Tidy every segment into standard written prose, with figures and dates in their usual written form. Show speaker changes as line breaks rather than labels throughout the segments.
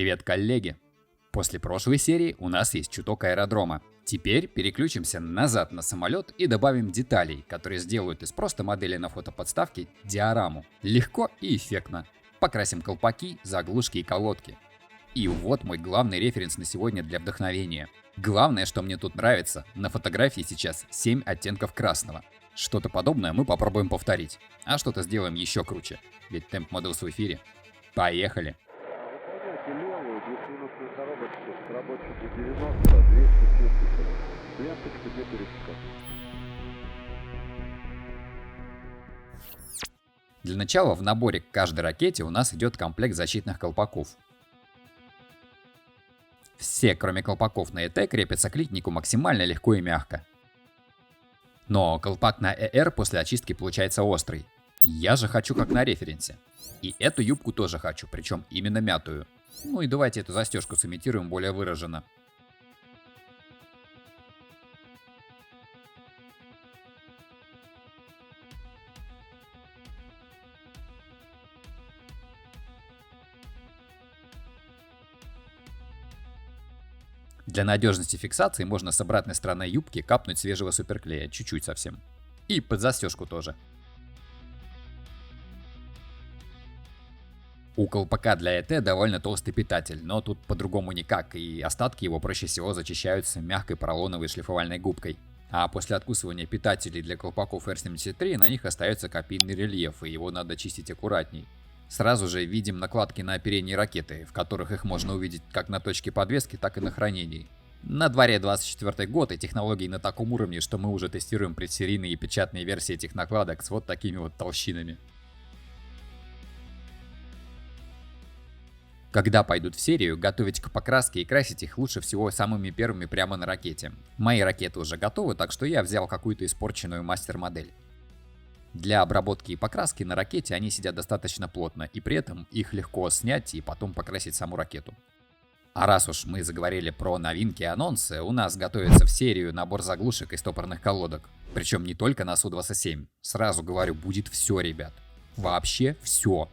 Привет, коллеги! После прошлой серии у нас есть чуток аэродрома. Теперь переключимся назад на самолет и добавим деталей, которые сделают из просто модели на фотоподставке диораму. Легко и эффектно. Покрасим колпаки, заглушки и колодки. И вот мой главный референс на сегодня для вдохновения. Главное, что мне тут нравится, на фотографии сейчас 7 оттенков красного. Что-то подобное мы попробуем повторить. А что-то сделаем еще круче. Ведь Temp Models в эфире. Поехали!
Выполняйте левую, 10-минутную коробочку с рабочей 90, 270. Ленточку не пересекать.
Для начала в наборе к каждой ракете у нас идет комплект защитных колпаков. Все, кроме колпаков на ЭТ, крепятся к литнику максимально легко и мягко. Но колпак на ЭР после очистки получается острый. Я же хочу как на референсе. И эту юбку тоже хочу, причем именно мятую. Ну и давайте эту застежку сымитируем более выраженно. Для надежности фиксации можно с обратной стороны юбки капнуть свежего суперклея, чуть-чуть совсем. И под застежку тоже. У колпака для ЭТ довольно толстый питатель, но тут по-другому никак, и остатки его проще всего зачищаются мягкой поролоновой шлифовальной губкой. А после откусывания питателей для колпаков R73 на них остается копийный рельеф, и его надо чистить аккуратней. Сразу же видим накладки на оперение ракеты, в которых их можно увидеть как на точке подвески, так и на хранении. На дворе 24 год и технологии на таком уровне, что мы уже тестируем предсерийные и печатные версии этих накладок с вот такими вот толщинами. Когда пойдут в серию, готовить к покраске и красить их лучше всего самыми первыми прямо на ракете. Мои ракеты уже готовы, так что я взял какую-то испорченную мастер-модель. Для обработки и покраски на ракете они сидят достаточно плотно, и при этом их легко снять и потом покрасить саму ракету. А раз уж мы заговорили про новинки и анонсы, у нас готовится в серию набор заглушек и стопорных колодок. Причем не только на Су-27. Сразу говорю, будет все, ребят. Вообще все.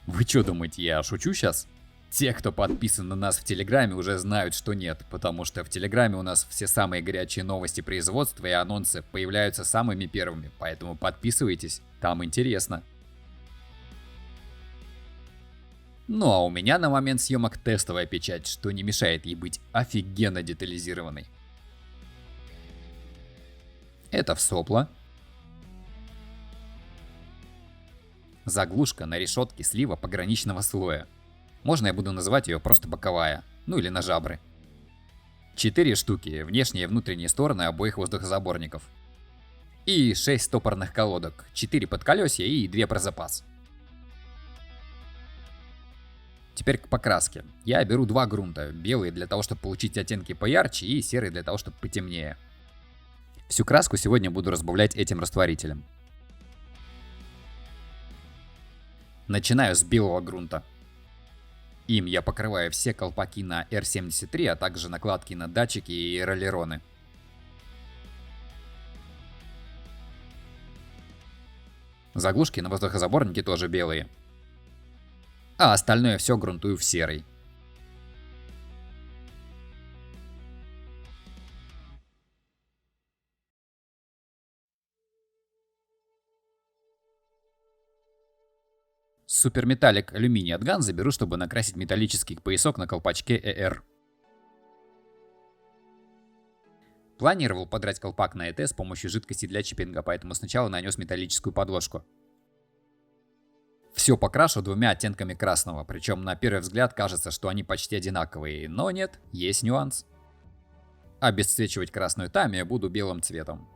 Вы что думаете, я шучу сейчас? Те, кто подписан на нас в Телеграме, уже знают, что нет, потому что в Телеграме у нас все самые горячие новости производства и анонсы появляются самыми первыми, поэтому подписывайтесь, там интересно. Ну а у меня на момент съемок тестовая печать, что не мешает ей быть офигенно детализированной. Это в сопло. Заглушка на решетке слива пограничного слоя. Можно я буду называть ее просто боковая, ну или на жабры. 4 штуки, внешние и внутренние стороны обоих воздухозаборников. И 6 стопорных колодок, 4 подколесья и 2 про запас. Теперь к покраске. Я беру 2 грунта, белый для того, чтобы получить оттенки поярче, и серый для того, чтобы потемнее. Всю краску сегодня буду разбавлять этим растворителем. Начинаю с белого грунта. Им я покрываю все колпаки на R73, а также накладки на датчики и роллероны. Заглушки на воздухозаборнике тоже белые. А остальное все грунтую в серый. Суперметаллик алюминий от Ганзы беру, чтобы накрасить металлический поясок на колпачке ER. Планировал подрать колпак на ЭТ с помощью жидкости для чиппинга, поэтому сначала нанес металлическую подложку. Все покрашу 2 оттенками красного, причем на первый взгляд кажется, что они почти одинаковые, но нет, есть нюанс. Обесцвечивать красную тамию буду белым цветом.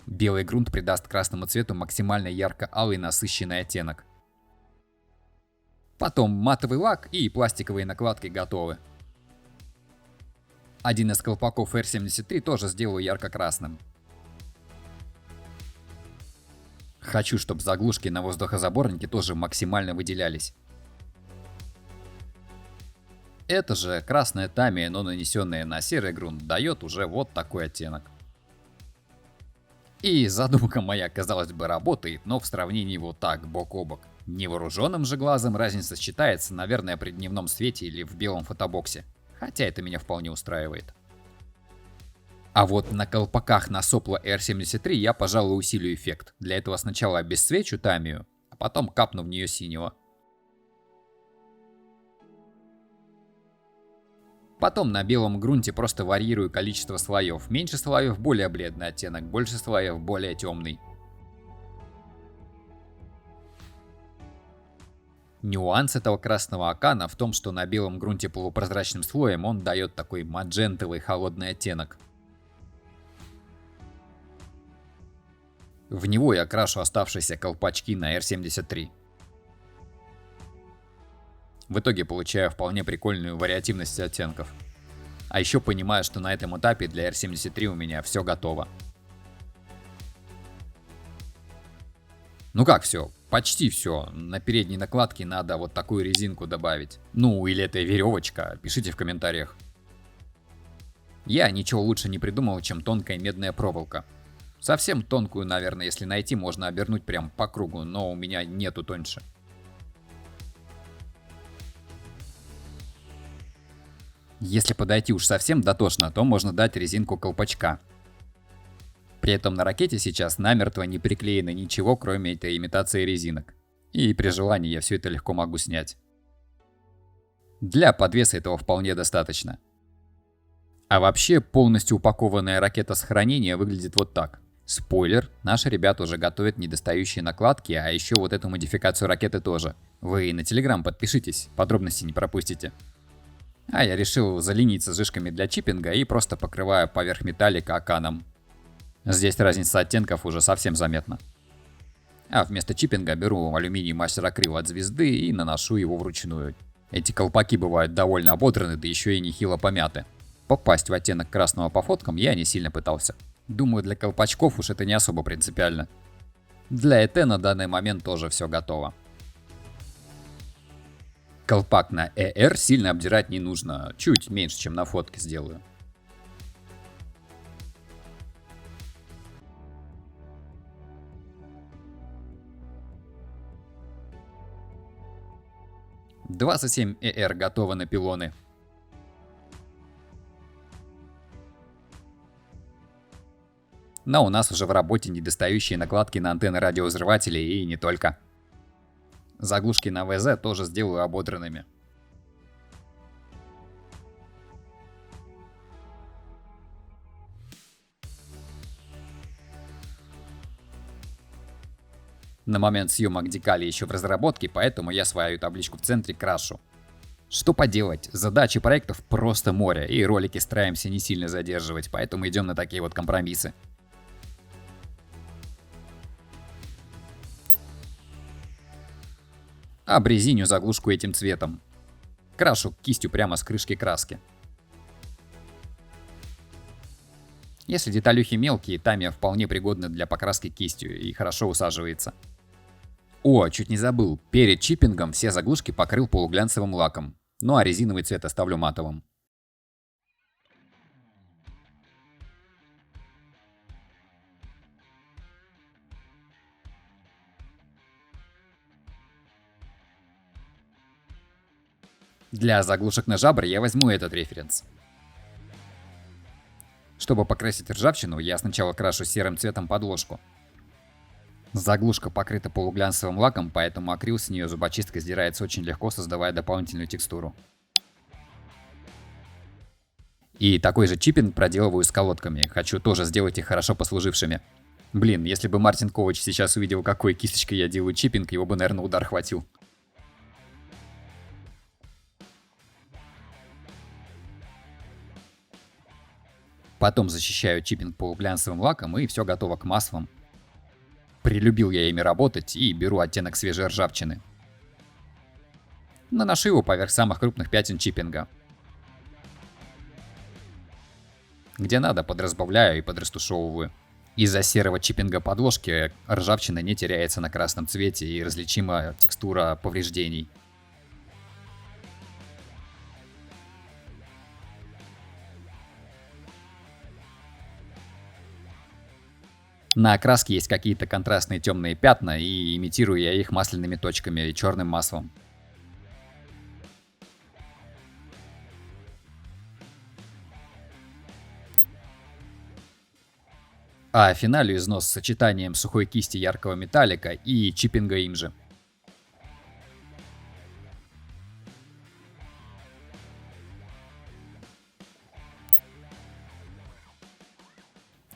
Белый грунт придаст красному цвету максимально ярко-алый насыщенный оттенок. Потом матовый лак и пластиковые накладки готовы. Один из колпаков R73 тоже сделаю ярко-красным. Хочу, чтобы заглушки на воздухозаборнике тоже максимально выделялись. Это же красная тамия, но нанесенная на серый грунт, дает уже вот такой оттенок. И задумка моя, казалось бы, работает, но в сравнении вот так, бок о бок. Невооруженным же глазом разница считается, наверное, при дневном свете или в белом фотобоксе. Хотя это меня вполне устраивает. А вот на колпаках на сопло R73 я, пожалуй, усилю эффект. Для этого сначала обесцвечу тамию, а потом капну в нее синего. Потом на белом грунте просто варьирую количество слоев. Меньше слоев — более бледный оттенок, больше слоев — более темный. Нюанс этого красного окана в том, что на белом грунте полупрозрачным слоем он дает такой маджентовый холодный оттенок. В него я крашу оставшиеся колпачки на R73. В итоге получаю вполне прикольную вариативность оттенков. А еще понимаю, что на этом этапе для R73 у меня все готово. Ну как все? Почти все. На передней накладке надо вот такую резинку добавить. Ну или это веревочка, пишите в комментариях. Я ничего лучше не придумал, чем тонкая медная проволока. Совсем тонкую, наверное, если найти, можно обернуть прям по кругу, но у меня нету тоньше. Если подойти уж совсем дотошно, то можно дать резинку колпачка. При этом на ракете сейчас намертво не приклеено ничего, кроме этой имитации резинок. И при желании я все это легко могу снять. Для подвеса этого вполне достаточно. А вообще, полностью упакованная ракета с хранения выглядит вот так. Спойлер, наши ребята уже готовят недостающие накладки, а еще вот эту модификацию ракеты тоже. Вы на Телеграм подпишитесь, подробности не пропустите. А я решил залениться жишками для чиппинга и просто покрываю поверх металлика оканом. Здесь разница оттенков уже совсем заметна. А вместо чиппинга беру алюминий мастер акрил от звезды и наношу его вручную. Эти колпаки бывают довольно ободраны, да еще и нехило помяты. Попасть в оттенок красного по фоткам я не сильно пытался. Думаю, для колпачков уж это не особо принципиально. Для ЭТ на данный момент тоже все готово. Колпак на ER сильно обдирать не нужно, чуть меньше, чем на фотке сделаю. «27ER» готово на пилоны. Но у нас уже в работе недостающие накладки на антенны радиовзрывателей и не только. Заглушки на ВЗ тоже сделаю ободранными. На момент съемок декали еще в разработке, поэтому я свою табличку в центре крашу. Что поделать, задачи проектов просто море, и ролики стараемся не сильно задерживать, поэтому идем на такие вот компромиссы. Обрезиню заглушку этим цветом. Крашу кистью прямо с крышки краски. Если деталюхи мелкие, тамия вполне пригодна для покраски кистью и хорошо усаживается. О, чуть не забыл, перед чиппингом все заглушки покрыл полуглянцевым лаком, ну а резиновый цвет оставлю матовым. Для заглушек на жабры я возьму этот референс. Чтобы покрасить ржавчину, я сначала крашу серым цветом подложку. Заглушка покрыта полуглянцевым лаком, поэтому акрил с нее зубочисткой сдирается очень легко, создавая дополнительную текстуру. И такой же чиппинг проделываю с колодками, хочу тоже сделать их хорошо послужившими. Блин, если бы Мартин Ковач сейчас увидел, какой кисточкой я делаю чиппинг, его бы, наверное, удар хватил. Потом защищаю чиппинг полуглянцевым лаком, и все готово к маслам. Прилюбил я ими работать и беру оттенок свежей ржавчины. Наношу его поверх самых крупных пятен чиппинга. Где надо, подразбавляю и подрастушевываю. Из-за серого чиппинга подложки ржавчина не теряется на красном цвете и различима текстура повреждений. На окраске есть какие-то контрастные темные пятна, и имитирую я их масляными точками и черным маслом. А финалю износ с сочетанием сухой кисти яркого металлика и чиппинга им же.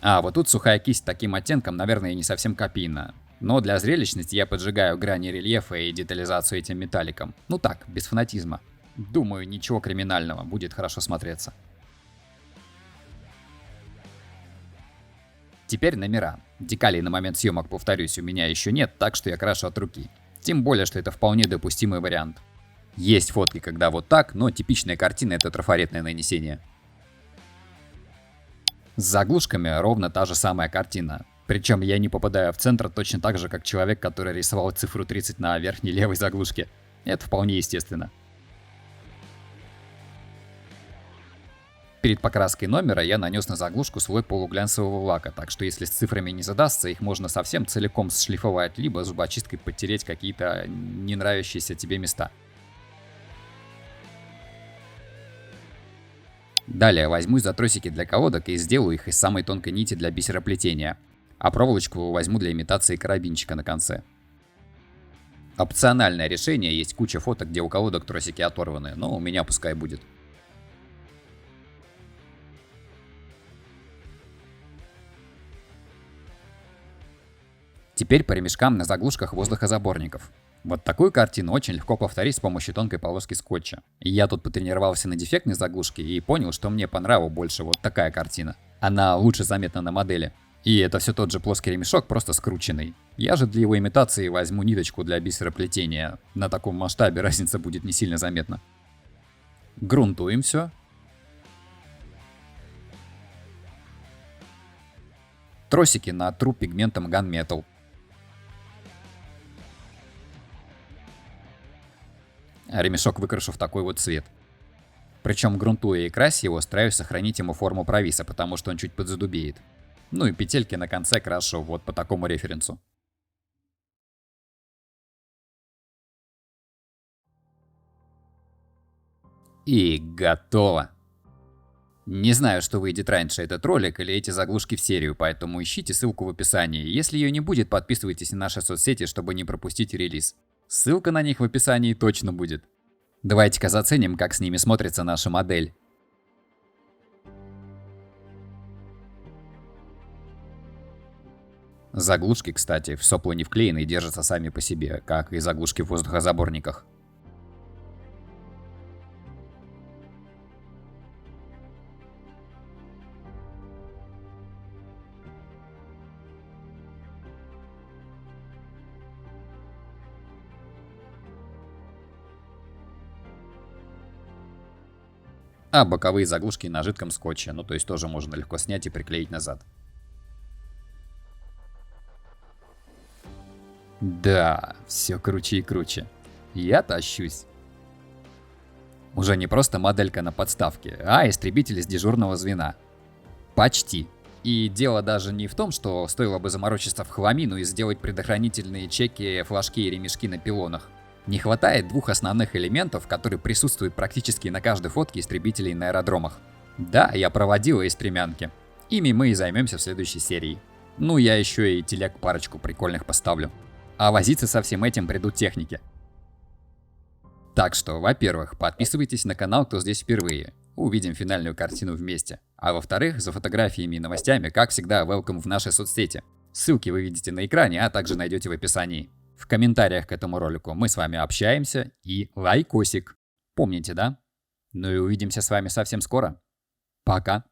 А вот тут сухая кисть таким оттенком, наверное, не совсем копийна. Но для зрелищности я поджигаю грани рельефа и детализацию этим металликом. Ну так, без фанатизма. Думаю, ничего криминального, будет хорошо смотреться. Теперь номера. Декалей на момент съемок, повторюсь, у меня еще нет, так что я крашу от руки. Тем более, что это вполне допустимый вариант. Есть фотки, когда вот так, но типичная картина — это трафаретное нанесение. С заглушками ровно та же самая картина. Причем я не попадаю в центр точно так же, как человек, который рисовал цифру 30 на верхней левой заглушке. Это вполне естественно. Перед покраской номера я нанес на заглушку слой полуглянцевого лака, так что если с цифрами не задастся, их можно совсем целиком сшлифовать, либо зубочисткой подтереть какие-то не нравящиеся тебе места. Далее возьмусь за тросики для колодок и сделаю их из самой тонкой нити для бисероплетения, а проволочку возьму для имитации карабинчика на конце. Опциональное решение, есть куча фоток, где у колодок тросики оторваны, но у меня пускай будет. Теперь по ремешкам на заглушках воздухозаборников. Вот такую картину очень легко повторить с помощью тонкой полоски скотча. И я тут потренировался на дефектной заглушке и понял, что мне по нраву больше вот такая картина. Она лучше заметна на модели. И это все тот же плоский ремешок, просто скрученный. Я же для его имитации возьму ниточку для бисероплетения. На таком масштабе разница будет не сильно заметна. Грунтуем все. Тросики на тру пигментом Gunmetal. А ремешок выкрашу в такой вот цвет. Причем грунтуя и крась его, стараюсь сохранить ему форму провиса, потому что он чуть подзадубеет. Ну и петельки на конце крашу вот по такому референсу. И готово! Не знаю, что выйдет раньше, этот ролик или эти заглушки в серию, поэтому ищите ссылку в описании. Если ее не будет, подписывайтесь на наши соцсети, чтобы не пропустить релиз. Ссылка на них в описании точно будет. Давайте-ка заценим, как с ними смотрится наша модель. Заглушки, кстати, в сопла не вклеены и держатся сами по себе, как и заглушки в воздухозаборниках. А боковые заглушки на жидком скотче, ну то есть тоже можно легко снять и приклеить назад. Да, все круче и круче. Я тащусь. Уже не просто моделька на подставке, а истребитель из дежурного звена. Почти. И дело даже не в том, что стоило бы заморочиться в хламину и сделать предохранительные чеки, флажки и ремешки на пилонах. Не хватает двух основных элементов, которые присутствуют практически на каждой фотке истребителей на аэродромах. Да, я проводил и стремянки. Ими мы и займемся в следующей серии. Ну, я еще и телег парочку прикольных поставлю. А возиться со всем этим придут техники. Так что, во-первых, подписывайтесь на канал, кто здесь впервые. Увидим финальную картину вместе. А во-вторых, за фотографиями и новостями, как всегда, welcome в наши соцсети. Ссылки вы видите на экране, а также найдете в описании. В комментариях к этому ролику мы с вами общаемся и лайкосик. Помните, да? Ну и увидимся с вами совсем скоро. Пока.